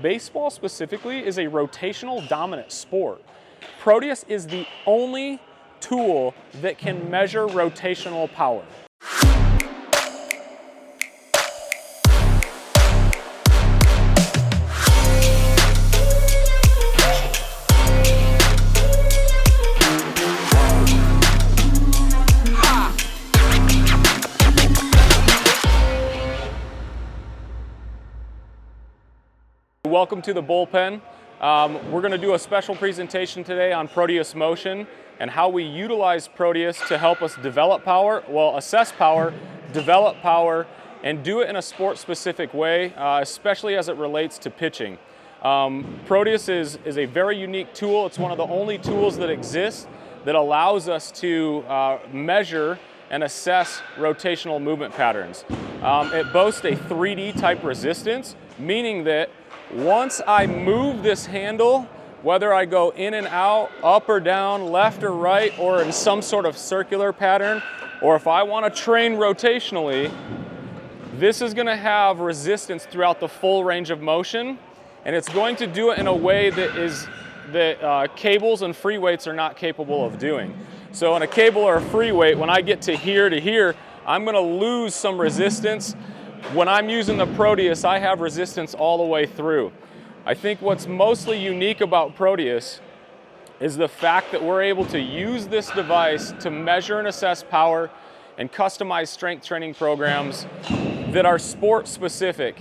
baseball specifically is a rotational dominant sport. Proteus is the only tool that can measure rotational power. Welcome to the Bullpen. We're going to do a special presentation today on Proteus Motion and how we utilize Proteus to help us develop power, assess power, develop power, and do it in a sport-specific way, especially as it relates to pitching. Proteus is a very unique tool. It's one of the only tools that exists that allows us to measure and assess rotational movement patterns. It boasts a 3D type resistance, meaning that once I move this handle, whether I go in and out, up or down, left or right, or in some sort of circular pattern, or if I want to train rotationally, this is going to have resistance throughout the full range of motion, and it's going to do it in a way that cables and free weights are not capable of doing. So in a cable or a free weight, when I get to here, I'm going to lose some resistance. When I'm using the Proteus, I have resistance all the way through. I think what's mostly unique about Proteus is the fact that we're able to use this device to measure and assess power and customize strength training programs that are sport specific.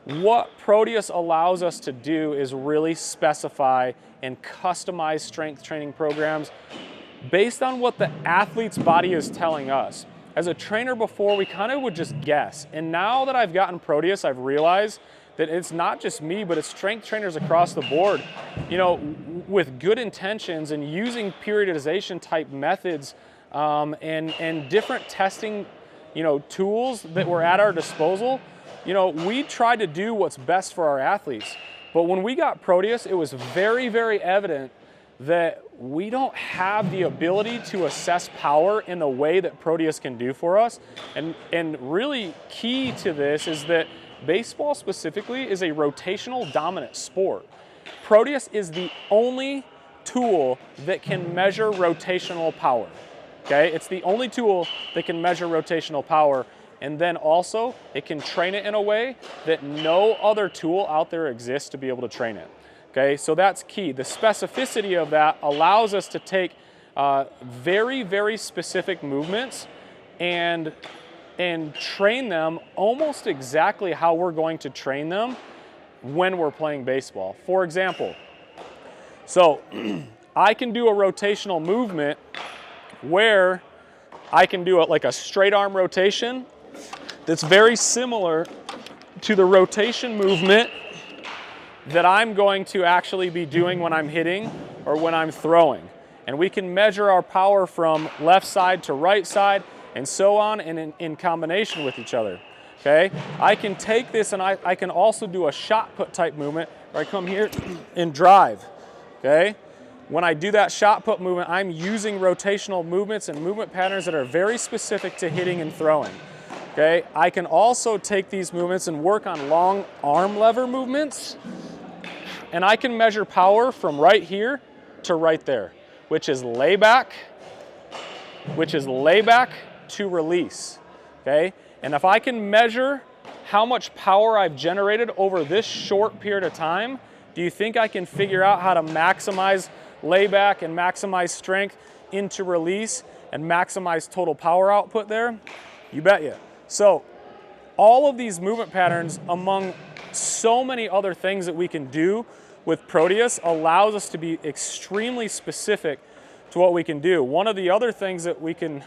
What Proteus allows us to do is really specify and customize strength training programs based on what the athlete's body is telling us. As a trainer before, we kind of would just guess. And now that I've gotten Proteus, I've realized that it's not just me, but it's strength trainers across the board, with good intentions and using periodization type methods and different testing, tools that were at our disposal. We tried to do what's best for our athletes. But when we got Proteus, it was very, very evident that we don't have the ability to assess power in the way that Proteus can do for us. And really key to this is that baseball specifically is a rotational dominant sport. Proteus is the only tool that can measure rotational power. Okay? It's the only tool that can measure rotational power. And then also, it can train it in a way that no other tool out there exists to be able to train it. Okay, so that's key. The specificity of that allows us to take very, very specific movements and train them almost exactly how we're going to train them when we're playing baseball. For example, so I can do a rotational movement where I can do it like a straight arm rotation that's very similar to the rotation movement that I'm going to actually be doing when I'm hitting or when I'm throwing. And we can measure our power from left side to right side and so on, and in combination with each other. Okay? I can take this and I can also do a shot put type movement where I come here and drive. Okay? When I do that shot put movement, I'm using rotational movements and movement patterns that are very specific to hitting and throwing. Okay? I can also take these movements and work on long arm lever movements. And I can measure power from right here to right there, which is layback to release, okay? And if I can measure how much power I've generated over this short period of time, do you think I can figure out how to maximize layback and maximize strength into release and maximize total power output there? You bet you. So all of these movement patterns, among so many other things that we can do with Proteus, allows us to be extremely specific to what we can do. One of the other things that we can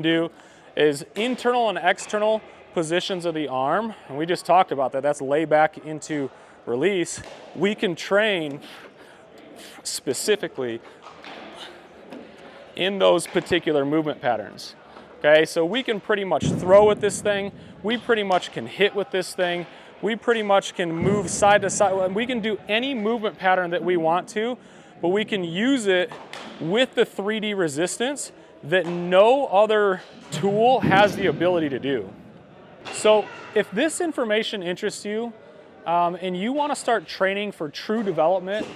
do is internal and external positions of the arm, and we just talked about that. That's lay back into release. We can train specifically in those particular movement patterns. Okay, so we can pretty much throw with this thing. We pretty much can hit with this thing. We pretty much can move side to side. We can do any movement pattern that we want to, but we can use it with the 3D resistance that no other tool has the ability to do. So if this information interests you, and you want to start training for true development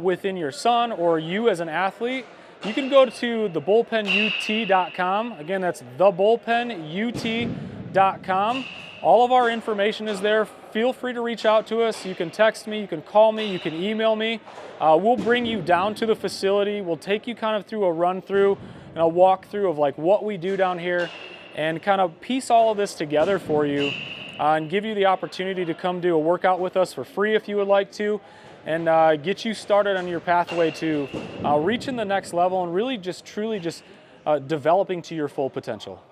within your son or you as an athlete, you can go to thebullpenut.com. Again, that's thebullpenut.com. All of our information is there. Feel free to reach out to us. You can text me, you can call me, you can email me. We'll bring you down to the facility. We'll take you kind of through a run through and a walkthrough of like what we do down here and kind of piece all of this together for you and give you the opportunity to come do a workout with us for free if you would like to, and get you started on your pathway to reaching the next level and really just truly just developing to your full potential.